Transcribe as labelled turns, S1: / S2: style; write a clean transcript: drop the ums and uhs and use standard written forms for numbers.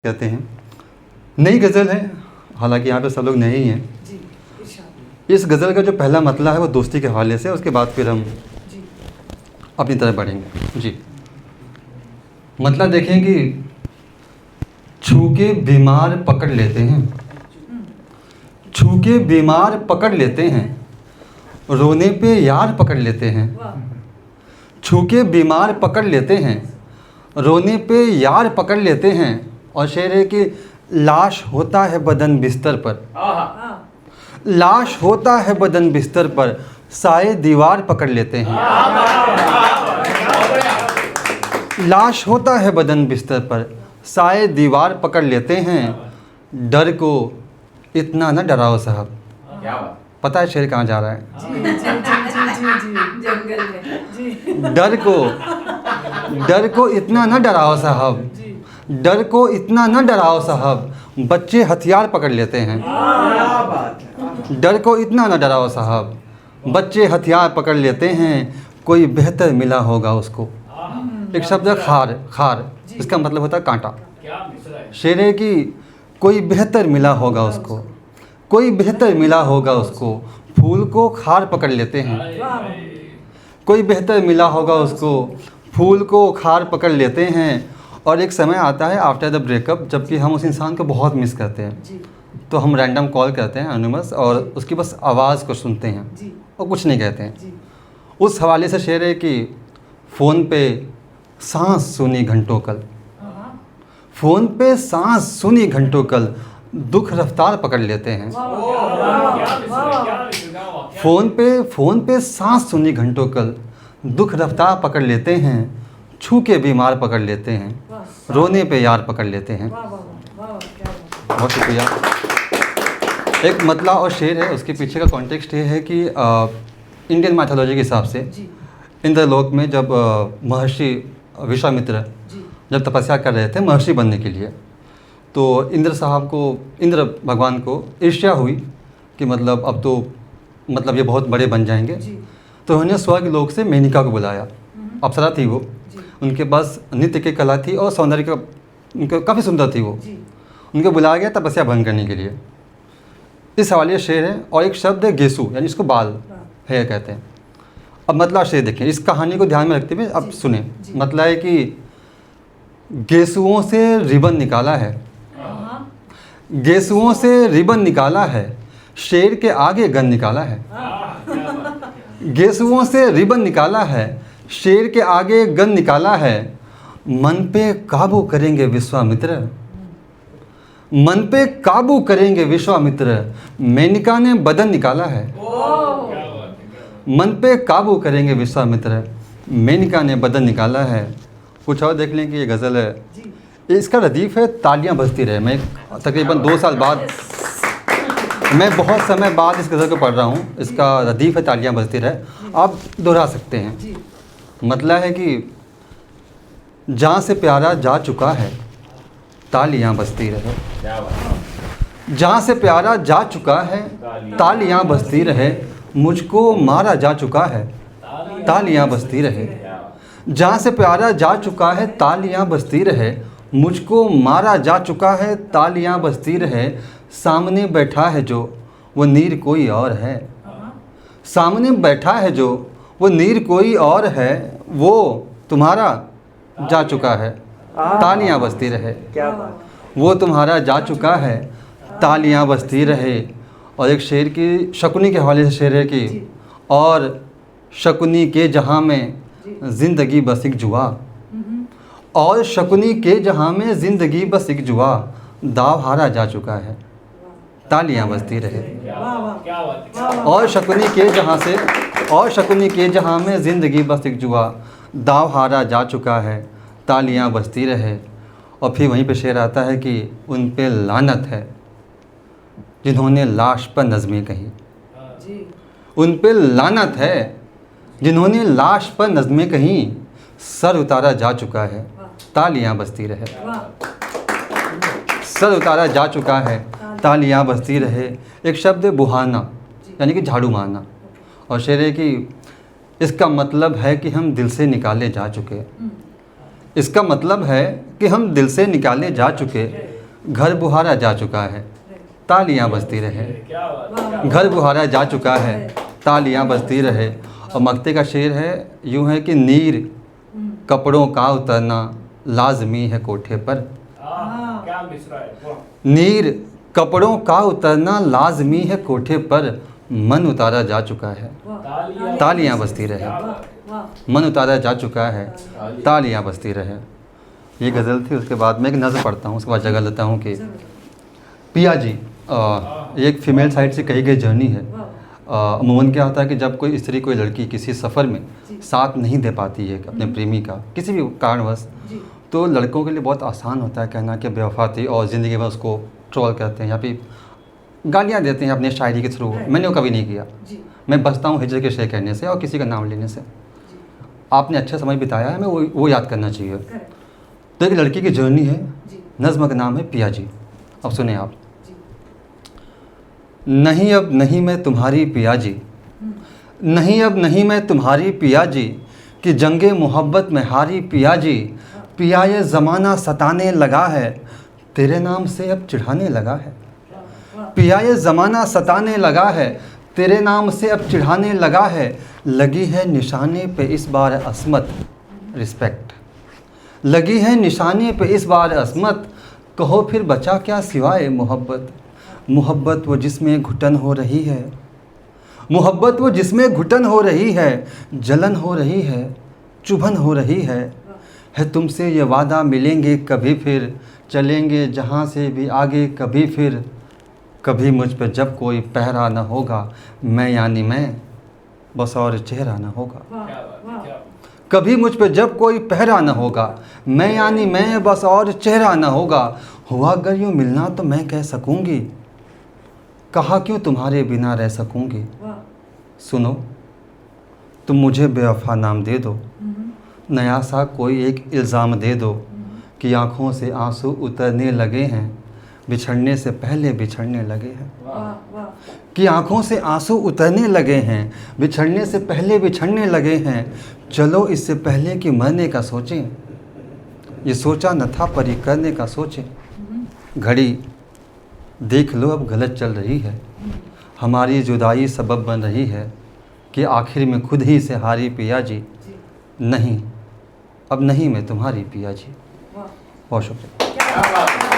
S1: कहते हैं। नई गज़ल है, हालांकि यहाँ पे सब लोग नए ही हैं। इस गज़ल का जो पहला मतला है वो दोस्ती के हवाले से, उसके बाद फिर हम अपनी तरफ बढ़ेंगे। जी, मतला देखें कि छू के बीमार पकड़ लेते हैं, छू के बीमार पकड़ लेते हैं, रोने पे यार पकड़ लेते हैं। छू के बीमार पकड़ लेते हैं, रोने पे यार पकड़ लेते हैं। और शेर है कि लाश होता है बदन बिस्तर पर, लाश होता है बदन बिस्तर पर, साए दीवार पकड़ लेते हैं। लाश होता है बदन बिस्तर पर, साए दीवार पकड़ लेते हैं। डर को इतना न डराओ साहब। पता है शेर कहाँ जा रहा है? डर को इतना न डराओ साहब, डर को इतना न डराओ साहब, बच्चे हथियार पकड़ लेते हैं। डर को इतना न डराओ साहब, बच्चे हथियार पकड़ लेते हैं। कोई बेहतर मिला होगा उसको। एक शब्द है खार, खार इसका मतलब होता है कांटा। शेर है कि कोई बेहतर मिला होगा उसको, कोई बेहतर मिला होगा उसको, फूल को खार पकड़ लेते हैं। कोई बेहतर मिला होगा उसको, फूल को खार पकड़ लेते हैं। और एक समय आता है आफ्टर द ब्रेकअप, जबकि हम उस इंसान को बहुत मिस करते हैं, तो हम रैंडम कॉल करते हैं एनोनिमस, और उसकी बस आवाज़ को सुनते हैं और कुछ नहीं कहते हैं। उस हवाले से शेर है कि फ़ोन पे सांस सुनी घंटों कल, फ़ोन पे सांस सुनी घंटों कल, दुख रफ्तार पकड़ लेते हैं। फ़ोन पे सांस सुनी घंटों कल, दुख रफ्तार पकड़ लेते हैं। छू के बीमार पकड़ लेते हैं, रोने पे यार पकड़ लेते हैं। बहुत शुक्रिया। एक मतला और शेर है, उसके पीछे का कॉन्टेक्स्ट ये है कि इंडियन माइथोलॉजी के हिसाब से इंद्रलोक में जब महर्षि विश्वामित्र जब तपस्या कर रहे थे महर्षि बनने के लिए, तो इंद्र भगवान को ईर्ष्या हुई कि मतलब अब तो मतलब ये बहुत बड़े बन जाएंगे। तो उन्होंने स्वर्ग लोक से मेनका को बुलाया। अप्सरा थी वो, उनके पास नृत्य की कला थी और सौंदर्य का उनका काफ़ी सुंदर थी वो। उनको बुलाया गया तपस्या भंग करने के लिए। इस हवाले शेर है। और एक शब्द है गेसु, यानी इसको बाल हेयर कहते हैं। अब मतलब शेर देखें, इस कहानी को ध्यान में रखते हुए अब सुने। मतलब है कि गेसुओं से रिबन निकाला है, गेसुओं से रिबन निकाला है, शेर के आगे गन निकाला है। गेसुओं से रिबन निकाला है, शेर के आगे गन निकाला है। मन पे काबू करेंगे विश्वामित्र, मन पे काबू करेंगे विश्वामित्र, मेनका ने बदन निकाला है। मन पे काबू करेंगे विश्वामित्र, मेनका ने बदन निकाला है। कुछ और देख लें कि ये गज़ल है, इसका रदीफ़ है तालियां बजती रहे। मैं तकरीबन 2 साल बाद, मैं बहुत समय बाद इस गज़ल को पढ़ रहा हूँ। इसका रदीफ़ है तालियां बजती रहे, आप दोहरा सकते हैं। मतलब है कि जहाँ से प्यारा जा चुका है, तालियां बजती रहे। जहाँ से प्यारा जा चुका है, तालियां बजती रहे, मुझको मारा जा चुका है, तालियां बजती रहे। जहाँ से प्यारा जा चुका है, तालियां बजती रहे, मुझको मारा जा चुका है, तालियां बजती रहे। सामने बैठा है जो वो नीर कोई और है, सामने बैठा है जो वो नीर कोई और है, वो तुम्हारा जा चुका है, तालियां बजती रहे। वो तुम्हारा जा चुका है, तालियां बजती रहे। और एक शेर की शकुनी के हवाले से शेर है कि और शकुनी के जहाँ में ज़िंदगी बस एक जुआ, और शकुनी के जहाँ में ज़िंदगी बस एक जुआ, दाव हारा जा चुका है, तालियां बजती रहे। और शकुनी के जहाँ से, और शकुनी के जहाँ में ज़िंदगी बस एक जुआ, दाव हारा जा चुका है, तालियां बजती रहे। और फिर वहीं पे शेर आता है कि उन पे लानत है जिन्होंने लाश पर नज़में कही, उन पे लानत है जिन्होंने लाश पर नज़में कहीं, सर उतारा जा चुका है, तालियां बजती रहे। सर उतारा जा चुका है, तालियां बजती रहे। एक शब्द है बुहाना, यानी कि झाड़ू मारना। और शेर है कि इसका मतलब है कि हम दिल से निकाले जा चुके, इसका मतलब है कि हम दिल से निकाले जा चुके, घर बुहारा जा चुका है, तालियां बजती रहे। घर बुहारा जा चुका है, तालियां बजती रहे। और मक्ते का शेर है, यूं है कि नीर कपड़ों का उतरना लाजमी है कोठे पर।
S2: क्या मिसरा है, वाह।
S1: नीर कपड़ों का उतरना लाजमी है कोठे पर, मन उतारा जा चुका है, तालियां बजती रहे। मन उतारा जा चुका है, तालियां बजती रहे। ये गज़ल थी। उसके बाद मैं एक नज़्म पढ़ता हूँ, उसके बाद जगह लेता हूँ कि पिया जी एक फ़ीमेल साइड से कही गई जर्नी है। अमूमन क्या होता है कि जब कोई स्त्री, कोई लड़की किसी सफ़र में साथ नहीं दे पाती है अपने प्रेमी का किसी भी कारणवश, तो लड़कों के लिए बहुत आसान होता है कहना कि बेवफा थी, और ज़िंदगी में उसको ट्रोल करते हैं या फिर गालियाँ देते हैं अपने शायरी के थ्रू। मैंने वो कभी नहीं किया। मैं बचता हूँ हिजर के शेर कहने से और किसी का नाम लेने से। आपने अच्छा समय बिताया है, हमें वो याद करना चाहिए। तो एक लड़की की जर्नी है, नज़्म का नाम है पिया जी। अब सुने आप। नहीं अब नहीं मैं तुम्हारी पिया जी, नहीं अब नहीं मैं तुम्हारी पिया जी, कि जंगे मोहब्बत में हारी पिया जी। पिया ये ज़माना सताने लगा है, तेरे नाम से अब चिढ़ाने लगा है। पिया ये ज़माना सताने लगा है, तेरे नाम से अब चिढ़ाने लगा है। लगी है निशाने पे इस बार असमत, रिस्पेक्ट। लगी है निशाने पे इस बार असमत, कहो फिर बचा क्या सिवाय मोहब्बत। मोहब्बत वो जिसमें घुटन हो रही है, मोहब्बत वो जिसमें घुटन हो रही है, जलन हो रही है, चुभन हो रही है तुमसे ये वादा मिलेंगे कभी फिर, चलेंगे जहाँ से भी आगे कभी फिर। कभी मुझ पे जब कोई पहरा न होगा, मैं यानी मैं बस और चेहरा न होगा। कभी मुझ पे जब कोई पहरा न होगा, मैं यानी मैं बस और चेहरा न होगा। हुआ अगर यूँ मिलना तो मैं कह सकूँगी, कहा क्यों तुम्हारे बिना रह सकूँगी। सुनो तुम मुझे बेवफा नाम दे दो, नया सा कोई एक इल्ज़ाम दे दो, कि आँखों से आंसू उतरने लगे हैं, बिछड़ने से पहले बिछड़ने लगे हैं। कि आँखों से आंसू उतरने लगे हैं, बिछड़ने से पहले बिछड़ने लगे हैं। चलो इससे पहले कि मरने का सोचें, ये सोचा न था पर ये करने का सोचें। घड़ी देख लो अब गलत चल रही है, हमारी जुदाई सबब बन रही है, कि आखिर में खुद ही से हारी पिया जी। नहीं अब नहीं मैं तुम्हारी पिया जी। बहुत शुक्रिया।